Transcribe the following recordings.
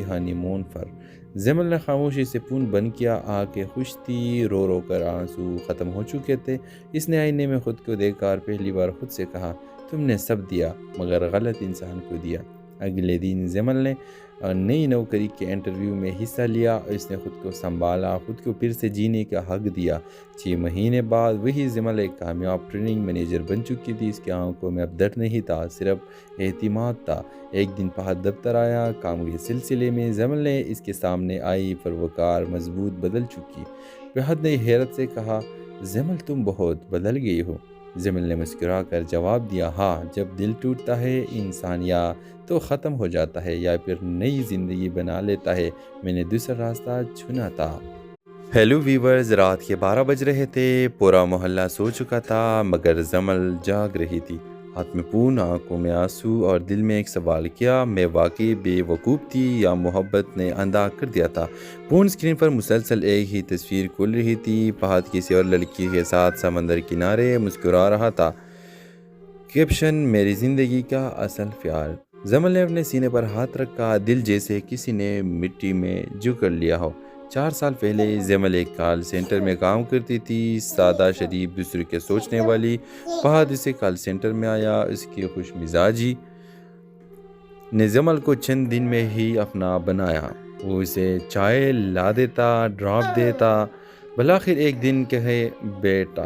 ہانی مون پر زمل نے خاموشی سے پون بند کیا۔ آنکھیں خوش تھی، رو رو کر آنسو ختم ہو چکے تھے۔ اس نے آئینے میں خود کو دیکھا اور پہلی بار خود سے کہا، تم نے سب دیا مگر غلط انسان کو دیا۔ اگلے دن زمل نے نئی نوکری کے انٹرویو میں حصہ لیا اور اس نے خود کو سنبھالا، خود کو پھر سے جینے کا حق دیا۔ 6 مہینے بعد وہی زمل ایک کامیاب ٹریننگ مینیجر بن چکی تھی۔ اس کی آنکھوں میں اب ڈر نہیں تھا، صرف اعتماد تھا۔ ایک دن فہد دفتر آیا، کام کے سلسلے میں زمل نے اس کے سامنے آئی، پروکار مضبوط بدل چکی۔ فہد نے حیرت سے کہا، زمل تم بہت بدل گئی ہو۔ زمل نے مسکرا کر جواب دیا، ہاں، جب دل ٹوٹتا ہے انسان یا تو ختم ہو جاتا ہے یا پھر نئی زندگی بنا لیتا ہے۔ میں نے دوسرا راستہ چنا تھا۔ ہیلو ویورز، رات کے 12 بج رہے تھے، پورا محلہ سو چکا تھا مگر زمل جاگ رہی تھی۔ ہاتھ میں پون، آنکھوں میں آنسو اور دل میں ایک سوال، کیا میں واقعی بے وقوف تھی یا محبت نے اندھا کر دیا تھا؟ پون اسکرین پر مسلسل ایک ہی تصویر کھل رہی تھی، فہد کسی اور لڑکی کے ساتھ سمندر کنارے مسکرا رہا تھا۔ کیپشن، میری زندگی کا اصل پیار۔ زمل نے اپنے سینے پر ہاتھ رکھا، دل جیسے کسی نے مٹی میں جکڑ لیا ہو۔ 4 سال پہلے زمل ایک کال سینٹر میں کام کرتی تھی، سادہ، شریف، دوسرے کے سوچنے والی۔ فہد اسے کال سینٹر میں آیا، اس کی خوش مزاجی نے زمل کو چند دن میں ہی اپنا بنایا۔ وہ اسے چائے لا دیتا، ڈراپ دیتا، بالآخر ایک دن کہے، بیٹا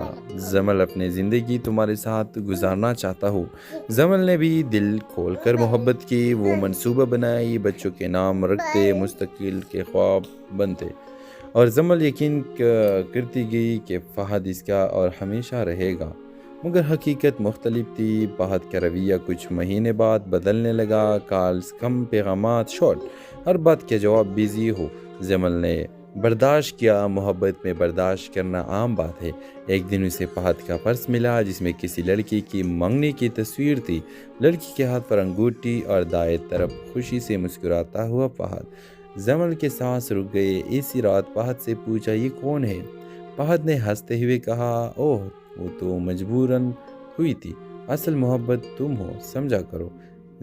زمل اپنی زندگی تمہارے ساتھ گزارنا چاہتا ہوں۔ زمل نے بھی دل کھول کر محبت کی، وہ منصوبہ بنائی، بچوں کے نام رکھتے، مستقبل کے خواب بنتے، اور زمل یقین کرتی گئی کہ فہد اس کا اور ہمیشہ رہے گا۔ مگر حقیقت مختلف تھی۔ فہد کا رویہ کچھ مہینے بعد بدلنے لگا، کالز کم، پیغامات شارٹ، ہر بات کے جواب بیزی ہو۔ زمل نے برداشت کیا، محبت میں برداشت کرنا عام بات ہے۔ ایک دن اسے فہد کا پرس ملا جس میں کسی لڑکی کی منگنی کی تصویر تھی، لڑکی کے ہاتھ پر انگوٹھی اور دائیں طرف خوشی سے مسکراتا ہوا فہد۔ زمل کے سانس رک گئے۔ اسی رات فہد سے پوچھا، یہ کون ہے؟ فہد نے ہنستے ہوئے کہا، اوہ وہ تو مجبوراً ہوئی تھی، اصل محبت تم ہو، سمجھا کرو۔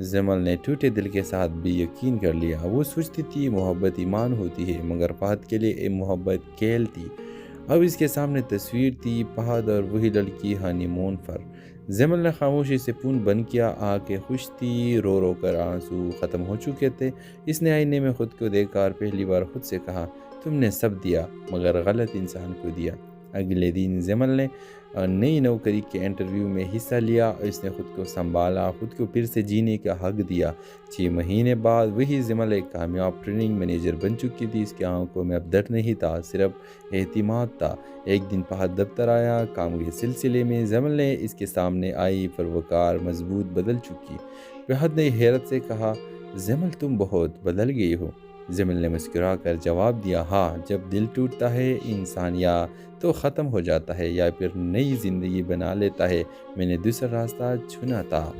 زمل نے ٹوٹے دل کے ساتھ بھی یقین کر لیا۔ وہ سوچتی تھی محبت ایمان ہوتی ہے، مگر فہد کے لیے محبت کھیل تھی۔ اب اس کے سامنے تصویر تھی، فہد اور وہی لڑکی ہانی مون پر۔ زمل نے خاموشی سے پون بند کیا، آنکھیں خوش تھی، رو رو کر آنسو ختم ہو چکے تھے۔ اس نے آئینے میں خود کو دیکھا اور پہلی بار خود سے کہا، تم نے سب دیا مگر غلط انسان کو دیا۔ اگلے دن زمل نے نئی نوکری کے انٹرویو میں حصہ لیا اور اس نے خود کو سنبھالا، خود کو پھر سے جینے کا حق دیا۔ 6 مہینے بعد وہی زمل ایک کامیاب ٹریننگ مینیجر بن چکی تھی۔ اس کی آنکھوں میں اب ڈر نہیں تھا، صرف اعتماد تھا۔ ایک دن فہد دفتر آیا، کام کے سلسلے میں زمل نے اس کے سامنے آئی، پروکار مضبوط بدل چکی۔ فہد نے حیرت سے کہا، زمل تم بہت بدل گئی ہو۔ زمل نے مسکرا کر جواب دیا، ہاں، جب دل ٹوٹتا ہے انسان یا تو ختم ہو جاتا ہے یا پھر نئی زندگی بنا لیتا ہے۔ میں نے دوسرا راستہ چنا تھا۔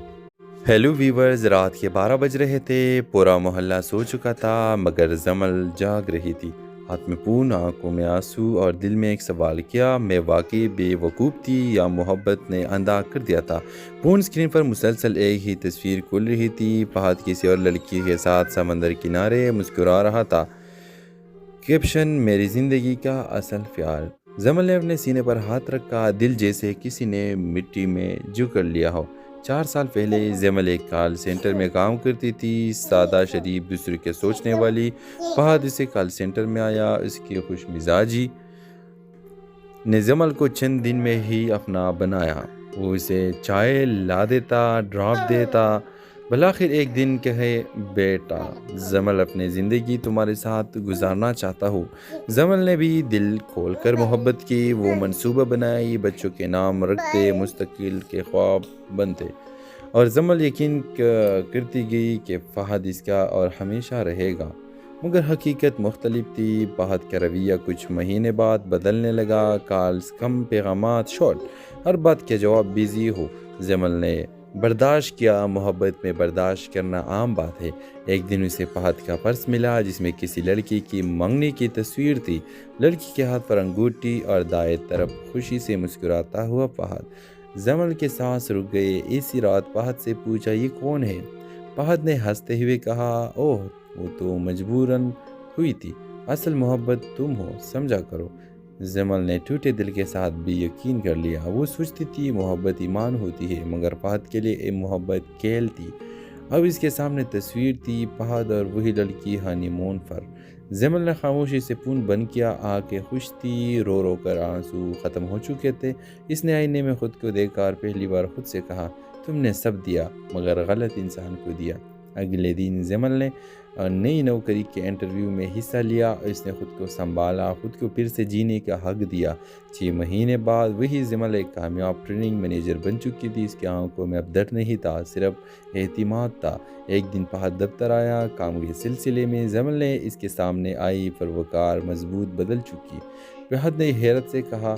ہیلو ویورز، رات کے 12 بج رہے تھے، پورا محلہ سو چکا تھا مگر زمل جاگ رہی تھی۔ ہاتھ میں پون، آنکھوں میں آنسو اور دل میں ایک سوال، کیا میں واقعی بے وقوف تھی یا محبت نے اندھا کر دیا تھا؟ پون اسکرین پر مسلسل ایک ہی تصویر کھل رہی تھی، فہد کسی اور لڑکی کے ساتھ سمندر کنارے مسکرا رہا تھا۔ کیپشن، میری زندگی کا اصل پیار۔ زمل نے اپنے سینے پر ہاتھ رکھا، دل جیسے کسی نے مٹی میں جکڑ لیا ہو۔ 4 سال پہلے زمل ایک کال سینٹر میں کام کرتی تھی، سادہ، شریف، دوسرے کے سوچنے والی۔ فہد اسے کال سینٹر میں آیا، اس کی خوش مزاجی نے زمل کو چند دن میں ہی اپنا بنایا۔ وہ اسے چائے لا دیتا، ڈراپ دیتا، بالآخر ایک دن کہے، بیٹا زمل اپنی زندگی تمہارے ساتھ گزارنا چاہتا ہوں۔ زمل نے بھی دل کھول کر محبت کی، وہ منصوبہ بنائی، بچوں کے نام رکھتے، مستقبل کے خواب بنتے، اور زمل یقین کرتی گئی کہ فہد اس کا اور ہمیشہ رہے گا۔ مگر حقیقت مختلف تھی۔ فہد کا رویہ کچھ مہینے بعد بدلنے لگا، کالز کم، پیغامات شارٹ، ہر بات کے جواب بیزی ہو۔ زمل نے برداشت کیا، محبت میں برداشت کرنا عام بات ہے۔ ایک دن اسے فہد کا پرس ملا جس میں کسی لڑکی کی منگنی کی تصویر تھی، لڑکی کے ہاتھ پر انگوٹھی اور دائیں طرف خوشی سے مسکراتا ہوا فہد۔ زمل کے سانس رک گئے۔ اسی رات فہد سے پوچھا، یہ کون ہے؟ فہد نے ہنستے ہوئے کہا، اوہ وہ تو مجبوراً ہوئی تھی، اصل محبت تم ہو، سمجھا کرو۔ جمل نے ٹوٹے دل کے ساتھ بھی یقین کر لیا۔ وہ سوچتی تھی محبت ایمان ہوتی ہے، مگر فہد کے لیے محبت کھیل تھی۔ اب اس کے سامنے تصویر تھی، فہد اور وہی لڑکی ہانی مون پر۔ جمل نے خاموشی سے فون بند کیا، آنکھیں خوش تھی، رو رو کر آنسو ختم ہو چکے تھے۔ اس نے آئینے میں خود کو دیکھ کر پہلی بار خود سے کہا، تم نے سب دیا مگر غلط انسان کو دیا۔ اگلے دن جمل نے نئی نوکری کے انٹرویو میں حصہ لیا۔ اس نے خود کو سنبھالا، خود کو پھر سے جینے کا حق دیا۔ 6 مہینے بعد وہی جمل ایک کامیاب ٹریننگ مینیجر بن چکی تھی۔ اس کی آنکھوں میں اب ڈر نہیں تھا، صرف اعتماد تھا۔ ایک دن فہد دفتر آیا کام کے سلسلے میں۔ جمل نے اس کے سامنے آئی، پروکار مضبوط بدل چکی۔ فہد نے حیرت سے کہا،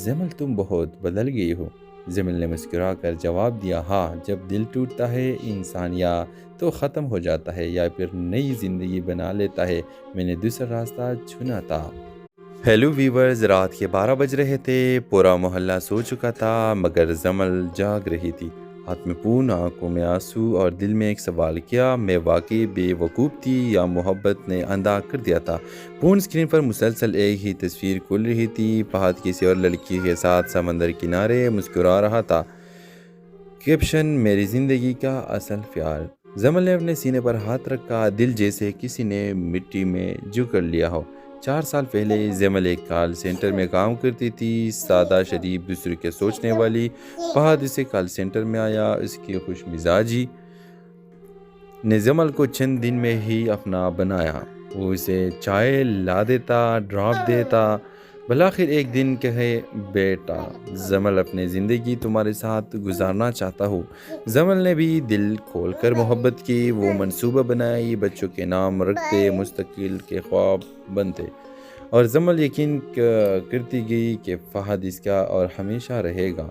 جمل تم بہت بدل گئی ہو۔ جمل نے مسکرا کر جواب دیا، ہاں، جب دل ٹوٹتا ہے انسان یا تو ختم ہو جاتا ہے یا پھر نئی زندگی بنا لیتا ہے۔ میں نے دوسرا راستہ چنا تھا۔ ہیلو ویورز، رات کے 12 بج رہے تھے، پورا محلہ سو چکا تھا مگر جمل جاگ رہی تھی۔ ہاتھ میں فون، آنکھوں میں آنسو اور دل میں ایک سوال، کیا میں واقعی بے وقوف تھی یا محبت نے اندھا کر دیا تھا؟ فون اسکرین پر مسلسل ایک ہی تصویر کھل رہی تھی، فہد کسی اور لڑکی کے ساتھ سمندر کنارے مسکرا رہا تھا۔ کیپشن، میری زندگی کا اصل پیار۔ جمل نے اپنے سینے پر ہاتھ رکھا، دل جیسے کسی نے مٹی میں جکڑ لیا ہو۔ 4 سال پہلے جمل ایک کال سینٹر میں کام کرتی تھی، سادہ، شریف، دوسرے کے سوچنے والی۔ فہد اسے کال سینٹر میں آیا۔ اس کی خوش مزاجی نے جمل کو چند دن میں ہی اپنا بنایا۔ وہ اسے چائے لا دیتا، ڈراپ دیتا، بلاخر ایک دن کہے، بیٹا جمل، اپنی زندگی تمہارے ساتھ گزارنا چاہتا ہوں۔ جمل نے بھی دل کھول کر محبت کی۔ وہ منصوبہ بنائی، بچوں کے نام رکھتے، مستقبل کے خواب بنتے، اور جمل یقین کرتی گئی کہ فہد اس کا اور ہمیشہ رہے گا۔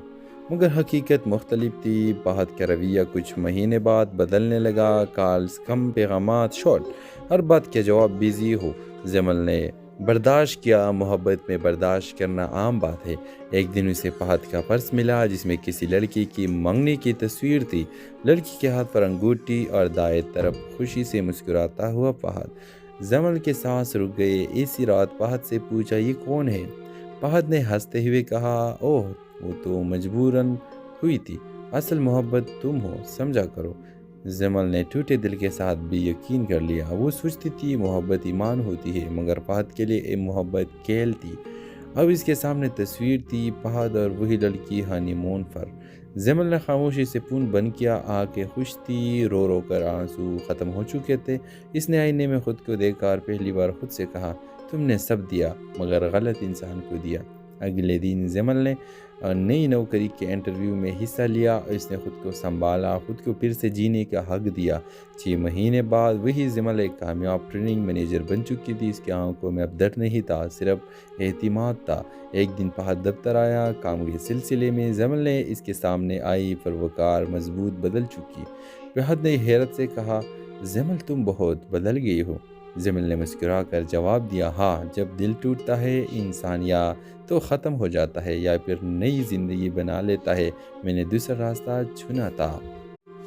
مگر حقیقت مختلف تھی۔ فہد کا رویہ کچھ مہینے بعد بدلنے لگا۔ کالز کم، پیغامات شارٹ، ہر بات کا جواب بیزی ہو۔ جمل نے برداشت کیا، محبت میں برداشت کرنا عام بات ہے۔ ایک دن اسے فہد کا پرس ملا جس میں کسی لڑکی کی منگنی کی تصویر تھی۔ لڑکی کے ہاتھ پر انگوٹھی اور دائیں طرف خوشی سے مسکراتا ہوا فہد۔ جمل کے سانس رک گئے۔ اسی رات فہد سے پوچھا، یہ کون ہے؟ فہد نے ہنستے ہوئے کہا، اوہ، وہ تو مجبوراً ہوئی تھی، اصل محبت تم ہو، سمجھا کرو۔ جمل نے ٹوٹے دل کے ساتھ بھی یقین کر لیا۔ وہ سوچتی تھی محبت ایمان ہوتی ہے، مگر فہد کے لیے محبت کھیل تھی۔ اب اس کے سامنے تصویر تھی، فہد اور وہی لڑکی ہانی مون پر۔ جمل نے خاموشی سے فون بند کیا، آنکھیں خوش تھی، رو رو کر آنسو ختم ہو چکے تھے۔ اس نے آئینے میں خود کو دیکھ کر پہلی بار خود سے کہا، تم نے سب دیا مگر غلط انسان کو دیا۔ اگلے دن جمل نے نئی نوکری کے انٹرویو میں حصہ لیا۔ اس نے خود کو سنبھالا، خود کو پھر سے جینے کا حق دیا۔ 6 مہینے بعد وہی جمل ایک کامیاب ٹریننگ مینیجر بن چکی تھی۔ اس کی آنکھوں میں اب ڈر نہیں تھا، صرف اعتماد تھا۔ ایک دن فہد دفتر آیا کام کے سلسلے میں۔ جمل نے اس کے سامنے آئی، پروکار مضبوط بدل چکی۔ فہد نے حیرت سے کہا، جمل تم بہت بدل گئی ہو۔ جمل نے مسکرا کر جواب دیا، ہاں، جب دل ٹوٹتا ہے انسان یا تو ختم ہو جاتا ہے یا پھر نئی زندگی بنا لیتا ہے۔ میں نے دوسرا راستہ چنا تھا۔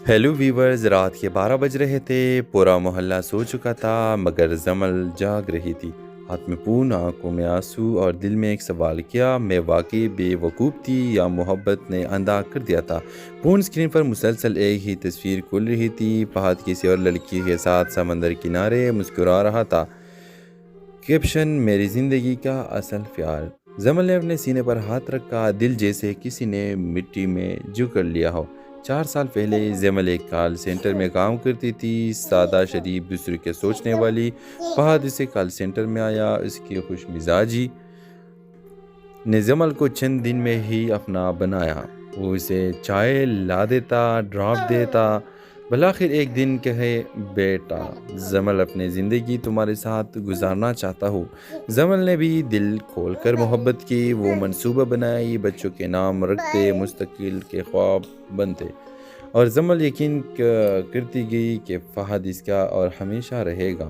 ہیلو ویورز، رات کے 12 بج رہے تھے، پورا محلہ سو چکا تھا مگر جمل جاگ رہی تھی۔ ہاتھ میں فون، آنکھوں میں آنسو اور دل میں ایک سوال، کیا میں واقعی بے وقوف تھی یا محبت نے اندھا کر دیا تھا؟ فون اسکرین پر مسلسل ایک ہی تصویر کھل رہی تھی، فہد کسی اور لڑکی کے ساتھ سمندر کنارے مسکرا رہا تھا۔ کیپشن، میری زندگی کا اصل پیار۔ جمل نے اپنے سینے پر ہاتھ رکھا، دل جیسے کسی نے مٹی میں جکڑ لیا ہو۔ 4 سال پہلے جمل ایک کال سینٹر میں کام کرتی تھی، سادہ، شریف، دوسرے کے سوچنے والی۔ فہد اسے کال سینٹر میں آیا۔ اس کی خوش مزاجی نے جمل کو چند دن میں ہی اپنا بنایا۔ وہ اسے چائے لا دیتا، ڈراپ دیتا، بلاخر ایک دن کہے، بیٹا جمل، اپنی زندگی تمہارے ساتھ گزارنا چاہتا ہوں۔ جمل نے بھی دل کھول کر محبت کی۔ وہ منصوبہ بنائی، بچوں کے نام رکھتے، مستقبل کے خواب بنتے، اور جمل یقین کرتی گئی کہ فہد اس کا اور ہمیشہ رہے گا۔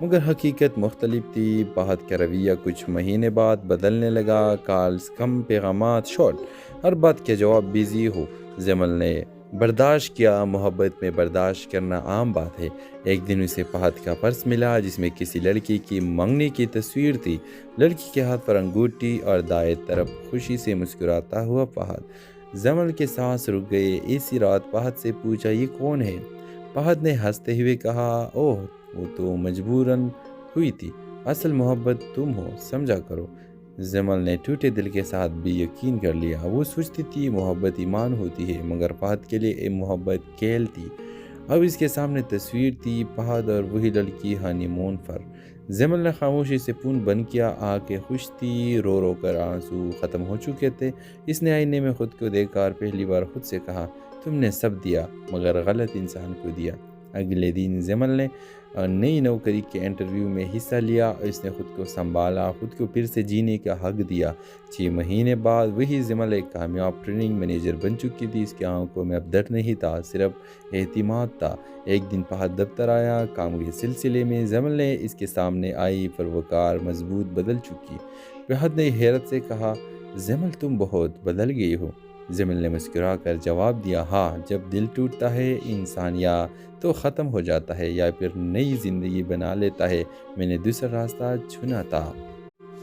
مگر حقیقت مختلف تھی۔ فہد کا رویہ کچھ مہینے بعد بدلنے لگا۔ کالز کم، پیغامات شارٹ، ہر بات کا جواب بیزی ہو۔ جمل نے برداشت کیا، محبت میں برداشت کرنا عام بات ہے۔ ایک دن اسے فہد کا پرس ملا جس میں کسی لڑکی کی منگنی کی تصویر تھی۔ لڑکی کے ہاتھ پر انگوٹھی اور دائیں طرف خوشی سے مسکراتا ہوا فہد۔ زمل کے سانس رک گئے۔ اسی رات فہد سے پوچھا، یہ کون ہے؟ فہد نے ہنستے ہوئے کہا، اوہ وہ تو مجبوراً ہوئی تھی، اصل محبت تم ہو، سمجھا کرو۔ زمل نے ٹوٹے دل کے ساتھ بھی یقین کر لیا۔ وہ سوچتی تھی محبت ایمان ہوتی ہے، مگر فہد کے لیے یہ محبت کھیل تھی۔ اب اس کے سامنے تصویر تھی، فہد اور وہی لڑکی ہانی مون پر۔ زمل نے خاموشی سے فون بند کیا۔ آنکھیں خوش تھی، رو رو کر آنسو ختم ہو چکے تھے۔ اس نے آئینے میں خود کو دیکھ کر پہلی بار خود سے کہا، تم نے سب دیا مگر غلط انسان کو دیا۔ اگلے دن زمل نے نئی نوکری کے انٹرویو میں حصہ لیا۔ اس نے خود کو سنبھالا، خود کو پھر سے جینے کا حق دیا۔ 6 مہینے بعد وہی زمل ایک کامیاب ٹریننگ مینیجر بن چکی تھی۔ اس کی آنکھوں میں اب درد نہیں تھا، صرف اعتماد تھا۔ ایک دن فہد دفتر آیا کام کے سلسلے میں۔ زمل نے اس کے سامنے آئی، پروکار مضبوط بدل چکی۔ فہد نے حیرت سے کہا، زمل تم بہت بدل گئی ہو۔ زمل نے مسکرا کر جواب دیا، ہاں، جب دل ٹوٹتا ہے انسان یا تو ختم ہو جاتا ہے یا پھر نئی زندگی بنا لیتا ہے، میں نے دوسرا راستہ چنا تھا۔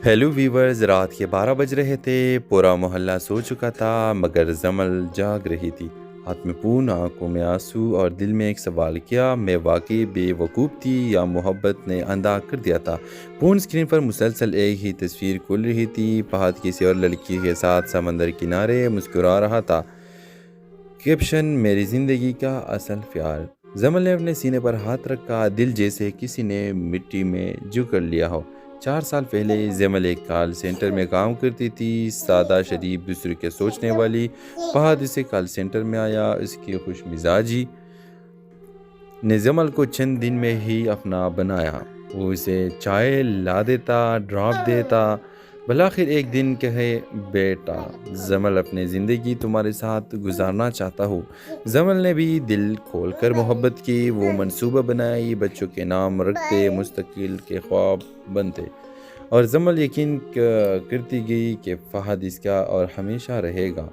ہیلو ویورز، رات کے 12 بج رہے تھے، پورا محلہ سو چکا تھا مگر زمل جاگ رہی تھی۔ ہاتھ میں فون، آنکھوں میں آنسو اور دل میں ایک سوال، کیا میں واقعی بے وقوف تھی یا محبت نے اندھا کر دیا تھا؟ فون اسکرین پر مسلسل ایک ہی تصویر کھل رہی تھی، فہد کسی اور لڑکی کے ساتھ سمندر کنارے مسکرا رہا تھا۔ کیپشن، میری زندگی کا اصل پیار۔ زمل نے اپنے سینے پر ہاتھ رکھا، دل جیسے کسی نے مٹی میں جکڑ لیا ہو۔ 4 سال پہلے زمل ایک کال سینٹر میں کام کرتی تھی، سادہ، شریف، دوسرے کے سوچنے والی۔ فہد اسے کال سینٹر میں آیا۔ اس کی خوش مزاجی نے زمل کو چند دن میں ہی اپنا بنایا۔ وہ اسے چائے لا دیتا، ڈراپ دیتا، بالآخر ایک دن کہے، بیٹا زمل اپنی زندگی تمہارے ساتھ گزارنا چاہتا ہوں۔ زمل نے بھی دل کھول کر محبت کی۔ وہ منصوبہ بنائی، بچوں کے نام رکھتے، مستقبل کے خواب بنتے، اور زمل یقین کرتی گئی کہ فہد اس کا اور ہمیشہ رہے گا۔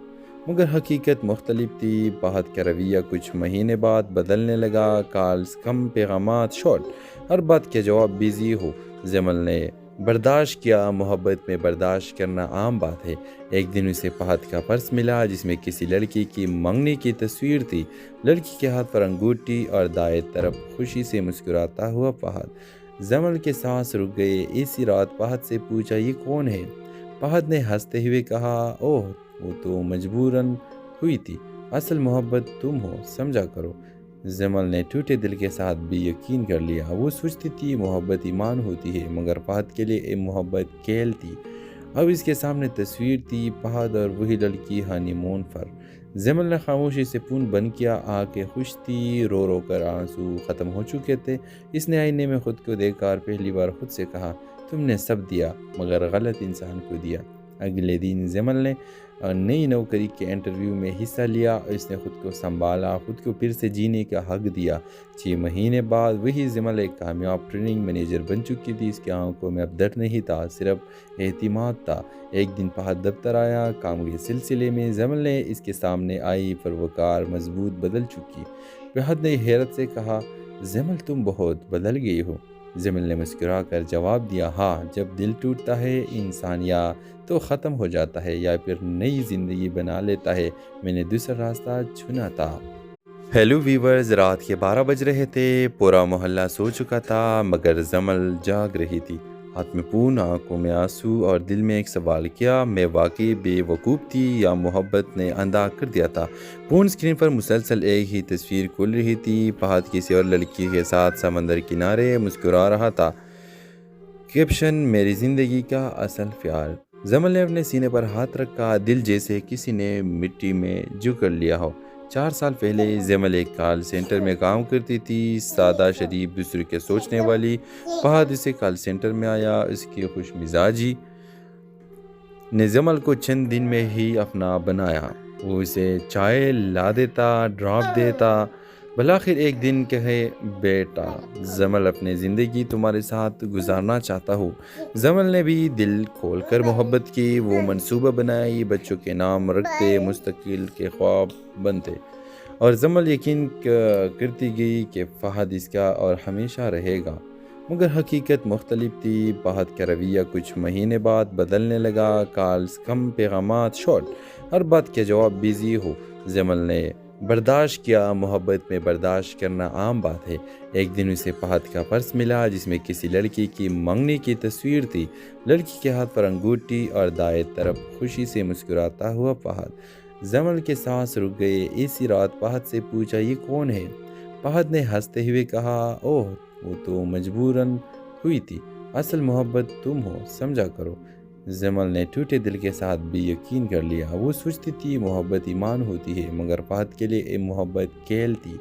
مگر حقیقت مختلف تھی۔ فہد کا رویہ کچھ مہینے بعد بدلنے لگا۔ کالز کم، پیغامات شارٹ، ہر بات کے جواب بیزی ہو۔ زمل نے برداشت کیا، محبت میں برداشت کرنا عام بات ہے۔ ایک دن اسے فہد کا پرس ملا جس میں کسی لڑکی کی منگنی کی تصویر تھی۔ لڑکی کے ہاتھ پر انگوٹھی اور دائیں طرف خوشی سے مسکراتا ہوا فہد۔ زمل کے سانس رک گئے۔ اسی رات فہد سے پوچھا، یہ کون ہے؟ فہد نے ہنستے ہوئے کہا، اوہ وہ تو مجبوراً ہوئی تھی، اصل محبت تم ہو، سمجھا کرو۔ زمل نے ٹوٹے دل کے ساتھ بھی یقین کر لیا۔ وہ سوچتی تھی محبت ایمان ہوتی ہے، مگر فہد کے لیے یہ محبت کھیل تھی۔ اب اس کے سامنے تصویر تھی، فہد اور وہی لڑکی ہانی مون پر۔ زمل نے خاموشی سے فون بند کیا۔ آنکھیں خوش تھی، رو رو کر آنسو ختم ہو چکے تھے۔ اس نے آئینے میں خود کو دیکھ کر پہلی بار خود سے کہا، تم نے سب دیا مگر غلط انسان کو دیا۔ اگلے دن زمل نے نئی نوکری کے انٹرویو میں حصہ لیا۔ اس نے خود کو سنبھالا، خود کو پھر سے جینے کا حق دیا۔ 6 مہینے بعد وہی زمل ایک کامیاب ٹریننگ مینیجر بن چکی تھی۔ اس کی آنکھوں میں اب درد نہیں تھا، صرف اعتماد تھا۔ ایک دن فہد دفتر آیا کام کے سلسلے میں۔ زمل نے اس کے سامنے آئی، پروکار مضبوط بدل چکی۔ فہد نے حیرت سے کہا، زمل تم بہت بدل گئی ہو۔ زمل نے مسکرا کر جواب دیا، ہاں، جب دل ٹوٹتا ہے انسان یا تو ختم ہو جاتا ہے یا پھر نئی زندگی بنا لیتا ہے، میں نے دوسرا راستہ چنا تھا۔ ہیلو ویورز، رات کے 12 بج رہے تھے، پورا محلہ سو چکا تھا مگر زمل جاگ رہی تھی۔ ہاتھ میں فون، آنکھوں میں آنسو اور دل میں ایک سوال، کیا میں واقعی بے وقوف تھی یا محبت نے اندھا کر دیا تھا؟ فون اسکرین پر مسلسل ایک ہی تصویر کھل رہی تھی، فہد کسی اور لڑکی کے ساتھ سمندر کنارے مسکرا رہا تھا۔ کیپشن، میری زندگی کا اصل پیار۔ زمل نے اپنے سینے پر ہاتھ رکھا، دل جیسے کسی نے مٹی میں جکڑ لیا ہو۔ 4 سال پہلے زمل ایک کال سینٹر میں کام کرتی تھی، سادہ، شریف، دوسرے کے سوچنے والی۔ فہد اسے کال سینٹر میں آیا۔ اس کی خوش مزاجی نے زمل کو چند دن میں ہی اپنا بنایا۔ وہ اسے چائے لا دیتا، ڈراپ دیتا، بالآخر ایک دن کہے، بیٹا زمل اپنی زندگی تمہارے ساتھ گزارنا چاہتا ہوں۔ زمل نے بھی دل کھول کر محبت کی۔ وہ منصوبہ بنائی، بچوں کے نام رکھتے، مستقبل کے خواب بنتے، اور زمل یقین کرتی گئی کہ فہد اس کا اور ہمیشہ رہے گا، مگر حقیقت مختلف تھی۔ فہد کا رویہ کچھ مہینے بعد بدلنے لگا۔ کالز کم، پیغامات شارٹ، ہر بات کا جواب بیزی ہو۔ زمل نے برداشت کیا، محبت میں برداشت کرنا عام بات ہے۔ ایک دن اسے فہد کا پرس ملا جس میں کسی لڑکی کی منگنی کی تصویر تھی۔ لڑکی کے ہاتھ پر انگوٹھی اور دائیں طرف خوشی سے مسکراتا ہوا فہد۔ زمل کے سانس رک گئے۔ اسی رات فہد سے پوچھا، یہ کون ہے؟ فہد نے ہنستے ہوئے کہا، اوہ وہ تو مجبوراً ہوئی تھی، اصل محبت تم ہو، سمجھا کرو۔ زمل نے ٹوٹے دل کے ساتھ بھی یقین کر لیا۔ وہ سوچتی تھی محبت ایمان ہوتی ہے، مگر فہد کے لیے یہ محبت کھیل تھی۔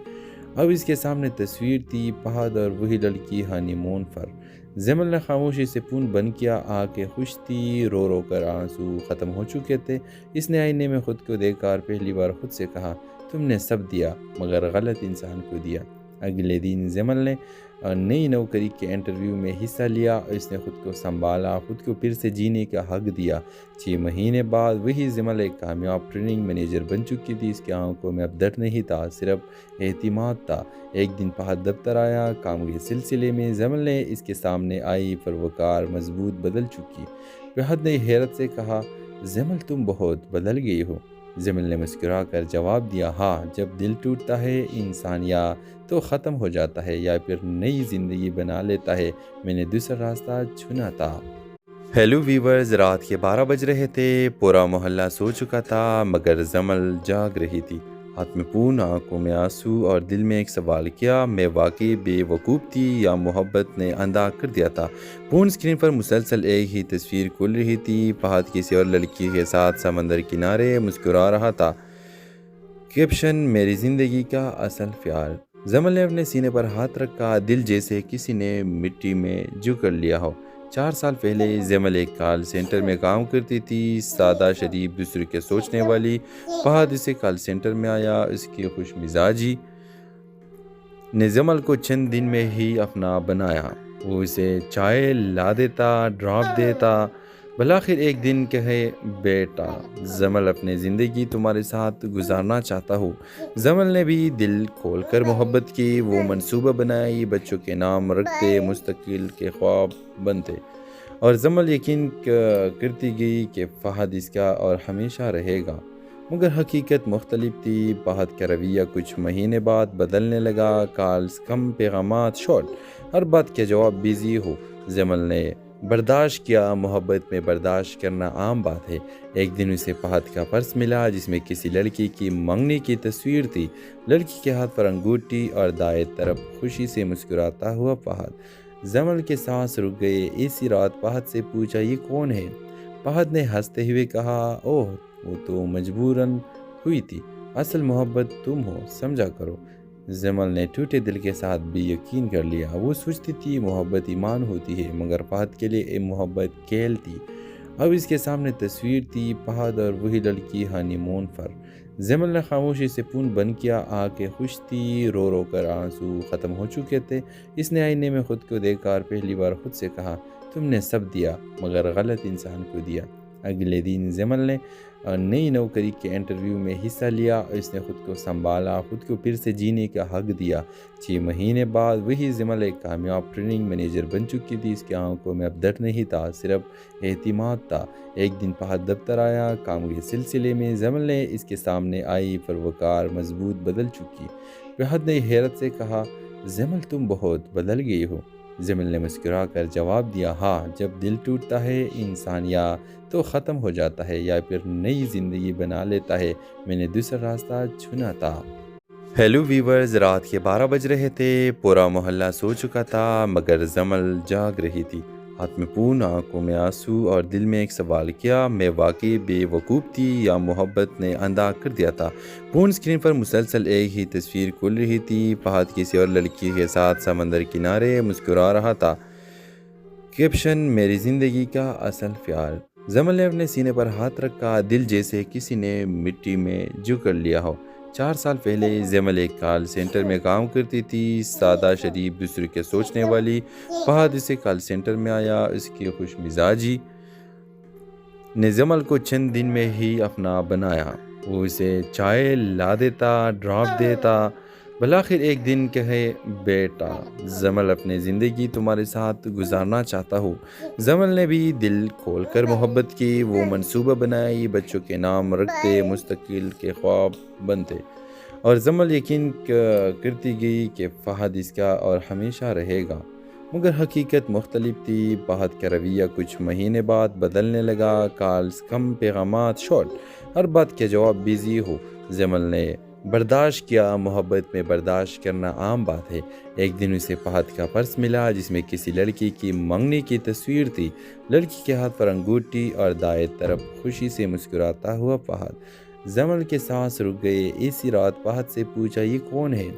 اب اس کے سامنے تصویر تھی، فہد اور وہی لڑکی ہانی مون پر۔ زمل نے خاموشی سے فون بند کیا۔ آنکھیں خوش تھی، رو رو کر آنسو ختم ہو چکے تھے۔ اس نے آئینے میں خود کو دیکھ کر پہلی بار خود سے کہا، تم نے سب دیا مگر غلط انسان کو دیا۔ اگلے دن زمل نے نئی نوکری کے انٹرویو میں حصہ لیا۔ اس نے خود کو سنبھالا، خود کو پھر سے جینے کا حق دیا۔ 6 مہینے بعد وہی زمل ایک کامیاب ٹریننگ مینیجر بن چکی تھی۔ اس کی آنکھوں میں اب درد نہیں تھا، صرف اعتماد تھا۔ ایک دن فہد دفتر آیا کام کے سلسلے میں۔ زمل نے اس کے سامنے آئی، پروکار مضبوط بدل چکی۔ فہد نے حیرت سے کہا، زمل تم بہت بدل گئی ہو۔ زمل نے مسکرا کر جواب دیا، ہاں، جب دل ٹوٹتا ہے انسان یا تو ختم ہو جاتا ہے یا پھر نئی زندگی بنا لیتا ہے۔ میں نے دوسرا راستہ چنا تھا۔ ہیلو ویورز، رات کے 12 بج رہے تھے۔ پورا محلہ سو چکا تھا مگر زمل جاگ رہی تھی۔ ہاتھ میں فون، آنکھوں میں آنسو اور دل میں ایک سوال، کیا میں واقعی بے وقوف تھی یا محبت نے اندھا کر دیا تھا؟ فون اسکرین پر مسلسل ایک ہی تصویر کھل رہی تھی۔ فہد کسی اور لڑکی کے ساتھ سمندر کنارے مسکرا رہا تھا۔ کیپشن، میری زندگی کا اصل پیار۔ زمل نے اپنے سینے پر ہاتھ رکھا، دل جیسے کسی نے مٹی میں جکڑ لیا ہو۔ 4 سال پہلے زمل ایک کال سینٹر میں کام کرتی تھی، سادہ، شریف، دوسرے کے سوچنے والی۔ فہد اسے کال سینٹر میں آیا۔ اس کی خوش مزاجی نے زمل کو چند دن میں ہی اپنا بنایا۔ وہ اسے چائے لا دیتا، ڈراپ دیتا۔ بالآخر ایک دن کہے، بیٹا زمل، اپنی زندگی تمہارے ساتھ گزارنا چاہتا ہوں۔ زمل نے بھی دل کھول کر محبت کی۔ وہ منصوبہ بنائی، بچوں کے نام رکھتے، مستقبل کے خواب بنتے، اور زمل یقین کرتی گئی کہ فہد اس کا اور ہمیشہ رہے گا، مگر حقیقت مختلف تھی۔ فہد کا رویہ کچھ مہینے بعد بدلنے لگا۔ کالز کم، پیغامات شارٹ، ہر بات کا جواب بیزی ہو۔ زمل نے برداشت کیا، محبت میں برداشت کرنا عام بات ہے۔ ایک دن اسے فہد کا پرس ملا جس میں کسی لڑکی کی منگنی کی تصویر تھی۔ لڑکی کے ہاتھ پر انگوٹھی اور دائیں طرف خوشی سے مسکراتا ہوا فہد۔ زمل کے سانس رک گئے۔ اسی رات فہد سے پوچھا، یہ کون ہے؟ فہد نے ہنستے ہوئے کہا، اوہ وہ تو مجبوراً ہوئی تھی، اصل محبت تم ہو، سمجھا کرو۔ زمل نے ٹوٹے دل کے ساتھ بھی یقین کر لیا۔ وہ سوچتی تھی محبت ایمان ہوتی ہے، مگر فہد کے لیے یہ محبت کھیل تھی۔ اب اس کے سامنے تصویر تھی، فہد اور وہی لڑکی ہانی مون پر۔ زمل نے خاموشی سے فون بند کیا۔ آنکھیں خوش تھی، رو رو کر آنسو ختم ہو چکے تھے۔ اس نے آئینے میں خود کو دیکھ کر پہلی بار خود سے کہا، تم نے سب دیا مگر غلط انسان کو دیا۔ اگلے دن زمل نے نئی نوکری کے انٹرویو میں حصہ لیا۔ اس نے خود کو سنبھالا، خود کو پھر سے جینے کا حق دیا۔ 6 مہینے بعد وہی زمل ایک کامیاب ٹریننگ مینیجر بن چکی تھی۔ اس کی آنکھوں میں اب درد نہیں تھا، صرف اعتماد تھا۔ ایک دن فہد دفتر آیا کام کے سلسلے میں۔ زمل نے اس کے سامنے آئی، پروکار مضبوط بدل چکی۔ فہد نے حیرت سے کہا، زمل تم بہت بدل گئی ہو۔ زمل نے مسکرا کر جواب دیا، ہاں، جب دل ٹوٹتا ہے انسان یا تو ختم ہو جاتا ہے یا پھر نئی زندگی بنا لیتا ہے۔ میں نے دوسرا راستہ چنا تھا۔ ہیلو ویورز، رات کے 12 بج رہے تھے۔ پورا محلہ سو چکا تھا مگر زمل جاگ رہی تھی۔ ہاتھ میں فون، آنکھوں میں آنسو اور دل میں ایک سوال، کیا میں واقعی بے وقوف تھی یا محبت نے اندھا کر دیا تھا؟ فون اسکرین پر مسلسل ایک ہی تصویر کھل رہی تھی۔ فہد کسی اور لڑکی کے ساتھ سمندر کنارے مسکرا رہا تھا۔ کیپشن، میری زندگی کا اصل پیار۔ زمل نے اپنے سینے پر ہاتھ رکھا، دل جیسے کسی نے مٹی میں جکڑ لیا ہو۔ 4 سال پہلے زمل ایک کال سینٹر میں کام کرتی تھی، سادہ، شریف، دوسرے کے سوچنے والی۔ فہد اسے کال سینٹر میں آیا۔ اس کی خوش مزاجی نے زمل کو چند دن میں ہی اپنا بنایا۔ وہ اسے چائے لا دیتا، ڈراپ دیتا۔ بالآخر ایک دن کہے، بیٹا زمل اپنی زندگی تمہارے ساتھ گزارنا چاہتا ہوں۔ زمل نے بھی دل کھول کر محبت کی، وہ منصوبہ بنائی، بچوں کے نام رکھتے، مستقل کے خواب بنتے، اور زمل یقین کرتی گئی کہ فہد اس کا اور ہمیشہ رہے گا۔ مگر حقیقت مختلف تھی۔ فہد کا رویہ کچھ مہینے بعد بدلنے لگا، کالز کم، پیغامات شارٹ، ہر بات کے جواب بیزی ہو۔ زمل نے برداشت کیا، محبت میں برداشت کرنا عام بات ہے۔ ایک دن اسے فہد کا پرس ملا جس میں کسی لڑکی کی منگنی کی تصویر تھی، لڑکی کے ہاتھ پر انگوٹھی اور دائیں طرف خوشی سے مسکراتا ہوا فہد۔ زمل کے سانس رک گئے۔ اسی رات فہد سے پوچھا، یہ کون ہے؟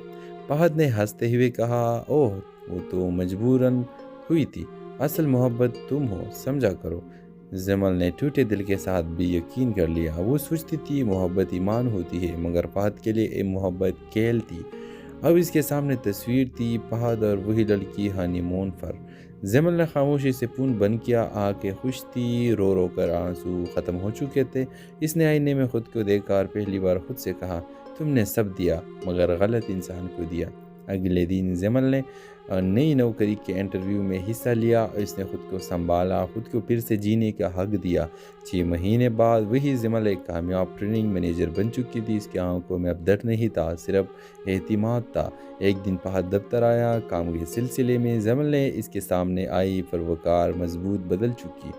فہد نے ہنستے ہوئے کہا، اوہ وہ تو مجبوراً ہوئی تھی، اصل محبت تم ہو، سمجھا کرو۔ زمل نے ٹوٹے دل کے ساتھ بھی یقین کر لیا۔ وہ سوچتی تھی محبت ایمان ہوتی ہے، مگر فہد کے لیے محبت کیل تھی۔ اب اس کے سامنے تصویر تھی، فہد اور وہی لڑکی ہانی مون پر۔ زمل نے خاموشی سے فون بند کیا، آنکھیں خوش تھی، رو رو کر آنسو ختم ہو چکے تھے۔ اس نے آئینے میں خود کو دیکھ کر پہلی بار خود سے کہا، تم نے سب دیا مگر غلط انسان کو دیا۔ اگلے دن زمل نے نئی نوکری کے انٹرویو میں حصہ لیا، اس نے خود کو سنبھالا، خود کو پھر سے جینے کا حق دیا۔ 6 مہینے بعد وہی زمل ایک کامیاب ٹریننگ مینیجر بن چکی تھی۔ اس کی آنکھوں میں اب ڈر نہیں تھا، صرف اعتماد تھا۔ ایک دن فہد دفتر آیا، کام کے سلسلے میں۔ زمل نے اس کے سامنے آئی، پروکار مضبوط بدل چکی۔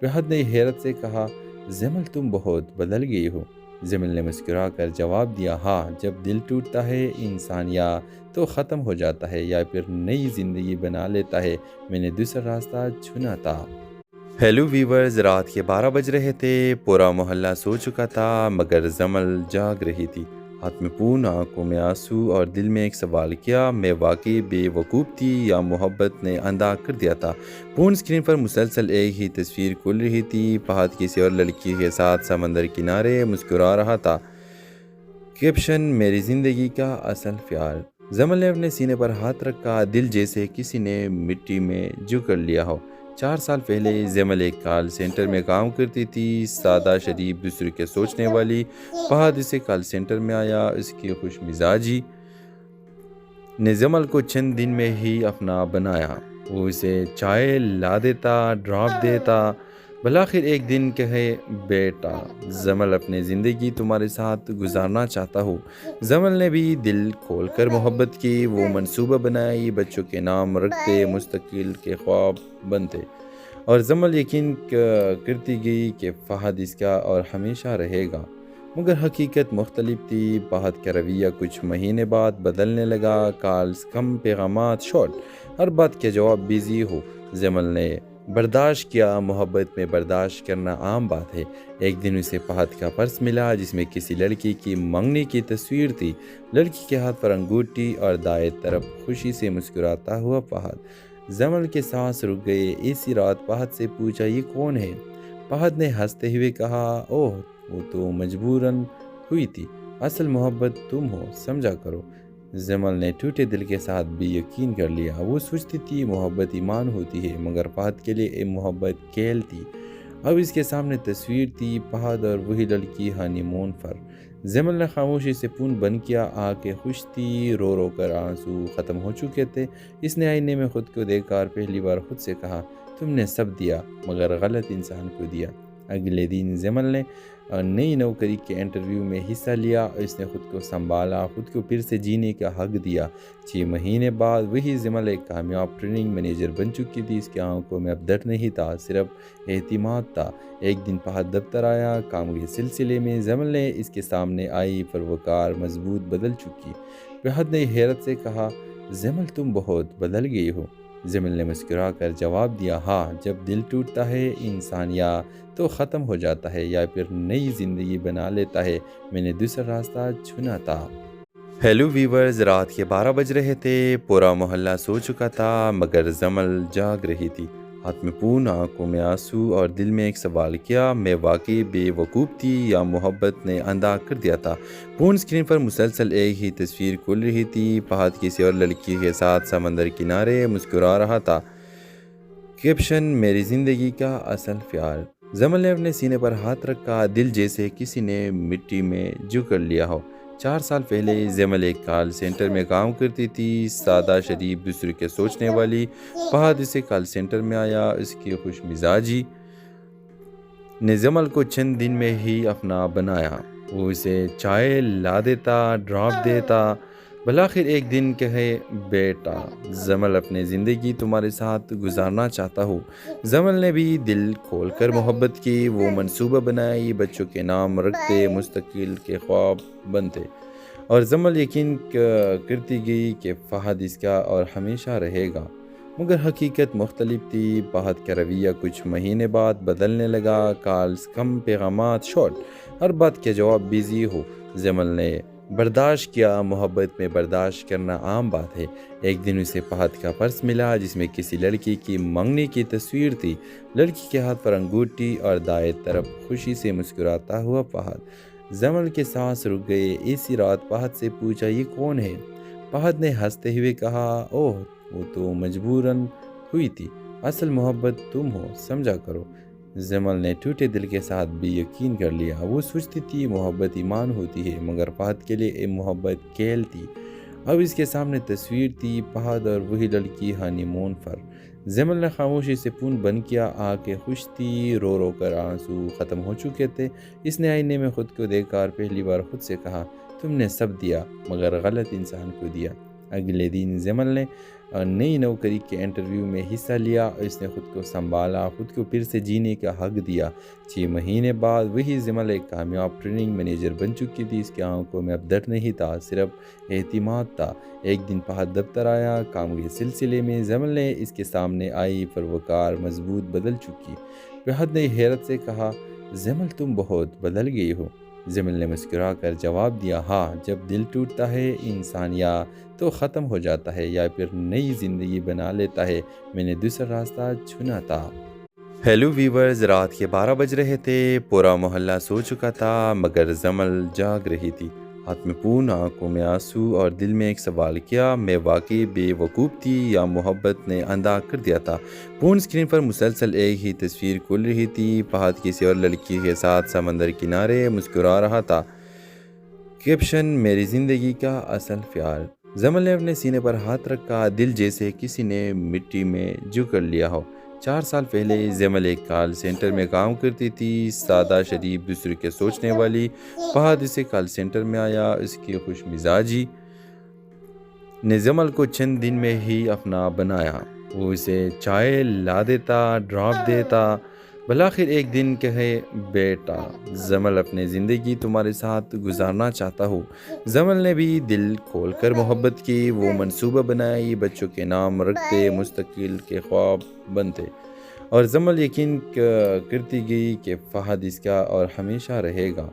فہد نے حیرت سے کہا، زمل تم بہت بدل گئی ہو۔ زمل نے مسکرا کر جواب دیا، ہاں، جب دل ٹوٹتا ہے انسان یا تو ختم ہو جاتا ہے یا پھر نئی زندگی بنا لیتا ہے، میں نے دوسرا راستہ چنا تھا۔ ہیلو ویورز، رات کے 12 بج رہے تھے، پورا محلہ سو چکا تھا مگر زمل جاگ رہی تھی۔ ہاتھ میں فون، آنکھوں میں آنسو اور دل میں ایک سوال، کیا میں واقعی بے وقوف تھی یا محبت نے اندھا کر دیا تھا؟ فون اسکرین پر مسلسل ایک ہی تصویر کھل رہی تھی، فہد کسی اور لڑکی کے ساتھ سمندر کنارے مسکرا رہا تھا۔ کیپشن، میری زندگی کا اصل پیار۔ زمل نے اپنے سینے پر ہاتھ رکھا، دل جیسے کسی نے مٹی میں جکڑ لیا ہو۔ 4 سال پہلے زمل ایک کال سینٹر میں کام کرتی تھی، سادہ، شریف، دوسرے کے سوچنے والی۔ فہد اسے کال سینٹر میں آیا، اس کی خوش مزاجی نے زمل کو چند دن میں ہی اپنا بنایا۔ وہ اسے چائے لا دیتا، ڈراپ دیتا۔ بالآخر ایک دن کہے، بیٹا زمل اپنی زندگی تمہارے ساتھ گزارنا چاہتا ہوں۔ زمل نے بھی دل کھول کر محبت کی، وہ منصوبہ بنائی، بچوں کے نام رکھتے، مستقل کے خواب بنتے، اور زمل یقین کرتی گئی کہ فہد اس کا اور ہمیشہ رہے گا۔ مگر حقیقت مختلف تھی۔ فہد کا رویہ کچھ مہینے بعد بدلنے لگا، کالز کم، پیغامات شارٹ، ہر بات کے جواب بیزی ہو۔ زمل نے برداشت کیا، محبت میں برداشت کرنا عام بات ہے۔ ایک دن اسے فہد کا پرس ملا جس میں کسی لڑکی کی منگنی کی تصویر تھی، لڑکی کے ہاتھ پر انگوٹھی اور دائیں طرف خوشی سے مسکراتا ہوا فہد۔ زمل کے سانس رک گئے۔ اسی رات فہد سے پوچھا، یہ کون ہے؟ فہد نے ہنستے ہوئے کہا، اوہ وہ تو مجبوراً ہوئی تھی، اصل محبت تم ہو، سمجھا کرو۔ زمل نے ٹوٹے دل کے ساتھ بھی یقین کر لیا۔ وہ سوچتی تھی محبت ایمان ہوتی ہے، مگر فہد کے لیے محبت کیل تھی۔ اب اس کے سامنے تصویر تھی، فہد اور وہی لڑکی ہانی مون پر۔ زمل نے خاموشی سے فون بند کیا، آنکھیں خوش تھی، رو رو کر آنسو ختم ہو چکے تھے۔ اس نے آئینے میں خود کو دیکھ کر پہلی بار خود سے کہا، تم نے سب دیا مگر غلط انسان کو دیا۔ اگلے دن زمل نے نئی نوکری کے انٹرویو میں حصہ لیا، اس نے خود کو سنبھالا، خود کو پھر سے جینے کا حق دیا۔ 6 مہینے بعد وہی زمل ایک کامیاب ٹریننگ مینیجر بن چکی تھی۔ اس کی آنکھوں میں اب ڈر نہیں تھا، صرف اعتماد تھا۔ ایک دن فہد دفتر آیا، کام کے سلسلے میں۔ زمل نے اس کے سامنے آئی، پروکار مضبوط بدل چکی۔ فہد نے حیرت سے کہا، زمل تم بہت بدل گئی ہو۔ زمل نے مسکرا کر جواب دیا، ہاں، جب دل ٹوٹتا ہے انسان یا تو ختم ہو جاتا ہے یا پھر نئی زندگی بنا لیتا ہے، میں نے دوسرا راستہ چنا تھا۔ ہیلو ویورز، رات کے 12 بج رہے تھے، پورا محلہ سو چکا تھا مگر زمل جاگ رہی تھی۔ ہاتھ میں فون، آنکھوں میں آنسو اور دل میں ایک سوال، کیا میں واقعی بے وقوف تھی یا محبت نے اندھا کر دیا تھا؟ فون اسکرین پر مسلسل ایک ہی تصویر کھل رہی تھی، فہد کسی اور لڑکی کے ساتھ سمندر کنارے مسکرا رہا تھا۔ کیپشن، میری زندگی کا اصل پیار۔ زمل نے اپنے سینے پر ہاتھ رکھا، دل جیسے کسی نے مٹی میں جو کر لیا ہو۔ 4 سال پہلے زمل ایک کال سینٹر میں کام کرتی تھی، سادہ شریف، دوسرے کے سوچنے والی۔ فہد اسے کال سینٹر میں آیا، اس کی خوش مزاجی نے زمل کو چند دن میں ہی اپنا بنایا۔ وہ اسے چائے لا دیتا، ڈراپ دیتا۔ بلاخر ایک دن کہے، بیٹا زمل اپنی زندگی تمہارے ساتھ گزارنا چاہتا ہوں۔ زمل نے بھی دل کھول کر محبت کی، وہ منصوبہ بنائی، بچوں کے نام رکھتے، مستقل کے خواب بنتے، اور زمل یقین کرتی گئی کہ فہد اس کا اور ہمیشہ رہے گا۔ مگر حقیقت مختلف تھی۔ فہد کا رویہ کچھ مہینے بعد بدلنے لگا، کالز کم، پیغامات شارٹ، ہر بات کا جواب بیزی ہو۔ زمل نے برداشت کیا، محبت میں برداشت کرنا عام بات ہے۔ ایک دن اسے فہد کا پرس ملا جس میں کسی لڑکی کی منگنی کی تصویر تھی، لڑکی کے ہاتھ پر انگوٹھی اور دائیں طرف خوشی سے مسکراتا ہوا فہد۔ زمل کے سانس رک گئے۔ اسی رات فہد سے پوچھا، یہ کون ہے؟ فہد نے ہنستے ہوئے کہا، اوہ وہ تو مجبوراً ہوئی تھی، اصل محبت تم ہو، سمجھا کرو۔ زمل نے ٹوٹے دل کے ساتھ بھی یقین کر لیا۔ وہ سوچتی تھی محبت ایمان ہوتی ہے، مگر فہد کے لیے یہ محبت کھیل تھی۔ اب اس کے سامنے تصویر تھی، فہد اور وہی لڑکی ہانی مون پر۔ زمل نے خاموشی سے پون بند کیا، آنکھیں خوش تھی، رو رو کر آنسو ختم ہو چکے تھے۔ اس نے آئینے میں خود کو دیکھ کر پہلی بار خود سے کہا، تم نے سب دیا مگر غلط انسان کو دیا۔ اگلے دن زمل نے نئی نوکری کے انٹرویو میں حصہ لیا، اس نے خود کو سنبھالا، خود کو پھر سے جینے کا حق دیا۔ 6 مہینے بعد وہی زمل ایک کامیاب ٹریننگ مینیجر بن چکی تھی۔ اس کی آنکھوں میں اب ڈر نہیں تھا، صرف اعتماد تھا۔ ایک دن فہد دفتر آیا، کام کے سلسلے میں۔ زمل نے اس کے سامنے آئی، پروکار، مضبوط، بدل چکی۔ فہد نے حیرت سے کہا، زمل تم بہت بدل گئی ہو۔ زمل نے مسکرا کر جواب دیا، ہاں، جب دل ٹوٹتا ہے انسان یا تو ختم ہو جاتا ہے یا پھر نئی زندگی بنا لیتا ہے، میں نے دوسرا راستہ چنا تھا۔ ہیلو ویورز، رات کے 12 بج رہے تھے، پورا محلہ سو چکا تھا مگر زمل جاگ رہی تھی، ہاتھ میں پون، آنکھوں میں آنسو، اور دل میں ایک سوال، کیا میں واقعی بے وقوف تھی یا محبت نے اندھا کر دیا تھا؟ پون اسکرین پر مسلسل ایک ہی تصویر کھل رہی تھی، فہد کسی اور لڑکی کے ساتھ سمندر کنارے مسکرا رہا تھا۔ کیپشن، میری زندگی کا اصل پیار۔ زمل نے اپنے سینے پر ہاتھ رکھا، دل جیسے کسی نے مٹی میں جو کر لیا ہو۔ 4 سال پہلے زمل ایک کال سینٹر میں کام کرتی تھی، سادہ شریف، دوسرے کے سوچنے والی۔ فہد اسے کال سینٹر میں آیا، اس کی خوش مزاجی نے زمل کو چند دن میں ہی اپنا بنایا۔ وہ اسے چائے لا دیتا، ڈراپ دیتا۔ بلاخر ایک دن کہے، بیٹا زمل اپنی زندگی تمہارے ساتھ گزارنا چاہتا ہوں۔ زمل نے بھی دل کھول کر محبت کی، وہ منصوبہ بنائی، بچوں کے نام رکھتے، مستقل کے خواب بنتے، اور زمل یقین کرتی گئی کہ فہد اس کا اور ہمیشہ رہے گا۔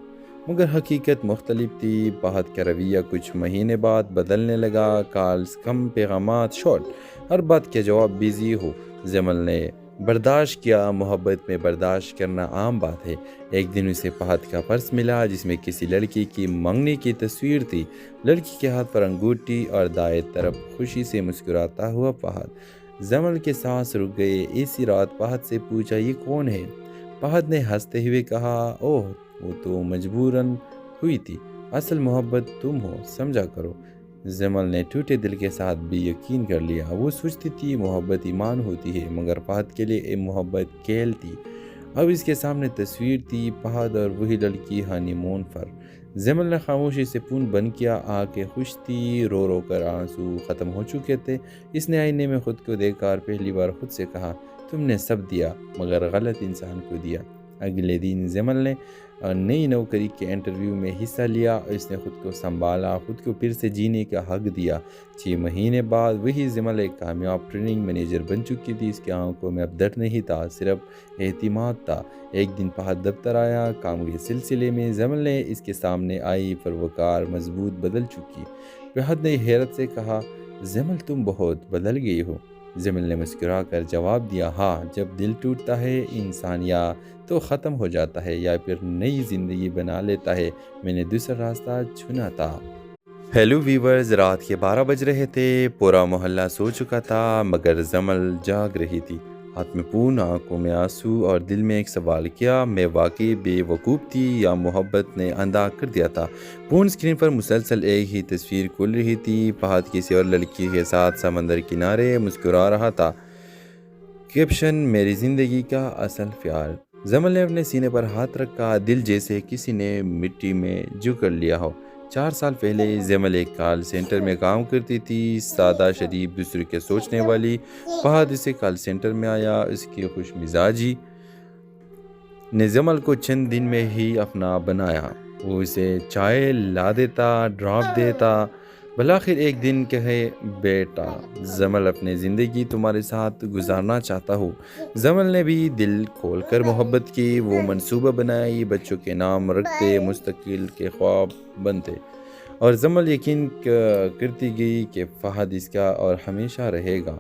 مگر حقیقت مختلف تھی۔ فہد کا رویہ کچھ مہینے بعد بدلنے لگا، کالز کم، پیغامات شارٹ، ہر بات کا جواب بیزی ہو۔ زمل نے برداشت کیا، محبت میں برداشت کرنا عام بات ہے۔ ایک دن اسے فہد کا پرس ملا جس میں کسی لڑکی کی منگنی کی تصویر تھی، لڑکی کے ہاتھ پر انگوٹھی اور دائیں طرف خوشی سے مسکراتا ہوا فہد۔ زمل کے سانس رک گئے۔ اسی رات فہد سے پوچھا، یہ کون ہے؟ فہد نے ہنستے ہوئے کہا، اوہ وہ تو مجبوراً ہوئی تھی، اصل محبت تم ہو، سمجھا کرو۔ زمل نے ٹوٹے دل کے ساتھ بھی یقین کر لیا۔ وہ سوچتی تھی محبت ایمان ہوتی ہے، مگر فہد کے لیے یہ محبت کھیل تھی۔ اب اس کے سامنے تصویر تھی، فہد اور وہی لڑکی ہانی مون پر۔ زمل نے خاموشی سے پون بند کیا، آنکھیں خوش تھی، رو رو کر آنسو ختم ہو چکے تھے۔ اس نے آئینے میں خود کو دیکھ کر پہلی بار خود سے کہا، تم نے سب دیا مگر غلط انسان کو دیا۔ اگلے دن زمل نے نئی نوکری کے انٹرویو میں حصہ لیا، اس نے خود کو سنبھالا، خود کو پھر سے جینے کا حق دیا۔ 6 مہینے بعد وہی زمل ایک کامیاب ٹریننگ مینیجر بن چکی تھی۔ اس کی آنکھوں میں اب ڈر نہیں تھا، صرف اعتماد تھا۔ ایک دن فہد دفتر آیا، کام کے سلسلے میں۔ زمل نے اس کے سامنے آئی، پروکار، مضبوط، بدل چکی۔ فہد نے حیرت سے کہا، زمل تم بہت بدل گئی ہو۔ زمل نے مسکرا کر جواب دیا، ہاں، جب دل ٹوٹتا ہے انسان یا تو ختم ہو جاتا ہے یا پھر نئی زندگی بنا لیتا ہے، میں نے دوسرا راستہ چنا تھا۔ ہیلو ویورز، رات کے 12 بج رہے تھے، پورا محلہ سو چکا تھا مگر زمل جاگ رہی تھی، ہاتھ میں پون، آنکھوں میں آنسو اور دل میں ایک سوال، کیا میں واقعی بے وقوف تھی یا محبت نے اندھا کر دیا تھا؟ پون اسکرین پر مسلسل ایک ہی تصویر کھل رہی تھی، فہد کسی اور لڑکی کے ساتھ سمندر کنارے مسکرا رہا تھا۔ کیپشن: میری زندگی کا اصل پیار۔ زمل نے اپنے سینے پر ہاتھ رکھا، دل جیسے کسی نے مٹی میں جکڑ لیا ہو۔ 4 سال پہلے زمل ایک کال سینٹر میں کام کرتی تھی، سادہ، شریف، دوسرے کے سوچنے والی۔ فہد اسے کال سینٹر میں آیا، اس کی خوش مزاجی نے زمل کو چند دن میں ہی اپنا بنایا۔ وہ اسے چائے لا دیتا، ڈراپ دیتا، بالآخر ایک دن کہے، بیٹا زمل، اپنی زندگی تمہارے ساتھ گزارنا چاہتا ہوں۔ زمل نے بھی دل کھول کر محبت کی، وہ منصوبہ بنائی، بچوں کے نام رکھتے، مستقبل کے خواب بنتے، اور زمل یقین کرتی گئی کہ فہد اس کا اور ہمیشہ رہے گا۔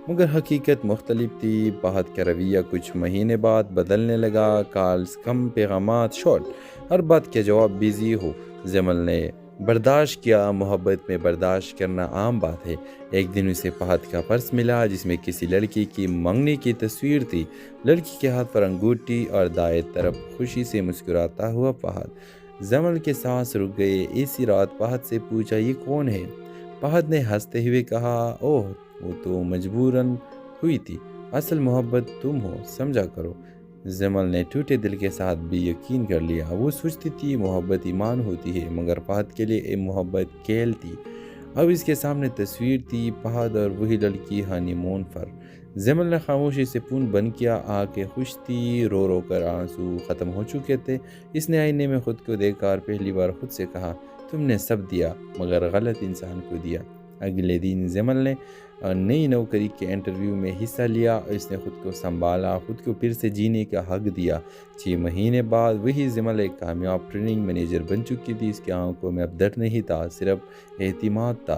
مگر حقیقت مختلف تھی۔ فہد کا رویہ کچھ مہینے بعد بدلنے لگا، کالز کم، پیغامات شارٹ، ہر بات کا جواب بیزی ہو۔ زمل نے برداشت کیا، محبت میں برداشت کرنا عام بات ہے۔ ایک دن اسے فہد کا پرس ملا جس میں کسی لڑکی کی منگنی کی تصویر تھی، لڑکی کے ہاتھ پر انگوٹھی اور دائیں طرف خوشی سے مسکراتا ہوا فہد۔ زمل کے سانس رک گئے۔ اسی رات فہد سے پوچھا، یہ کون ہے؟ فہد نے ہنستے ہوئے کہا، اوہ وہ تو مجبوراً ہوئی تھی، اصل محبت تم ہو، سمجھا کرو۔ زمل نے ٹوٹے دل کے ساتھ بھی یقین کر لیا۔ وہ سوچتی تھی محبت ایمان ہوتی ہے، مگر فہد کے لیے محبت کھیل تھی۔ اب اس کے سامنے تصویر تھی، فہد اور وہی لڑکی ہانی مون پر۔ زمل نے خاموشی سے فون بند کیا، آنکھیں خوش تھی، رو رو کر آنسو ختم ہو چکے تھے۔ اس نے آئینے میں خود کو دیکھ کر پہلی بار خود سے کہا، تم نے سب دیا مگر غلط انسان کو دیا۔ اگلے دن زمل نے نئی نوکری کے انٹرویو میں حصہ لیا، اس نے خود کو سنبھالا، خود کو پھر سے جینے کا حق دیا۔ 6 مہینے بعد وہی زمل ایک کامیاب ٹریننگ مینیجر بن چکی تھی۔ اس کی آنکھوں میں اب ڈر نہیں تھا، صرف اعتماد تھا۔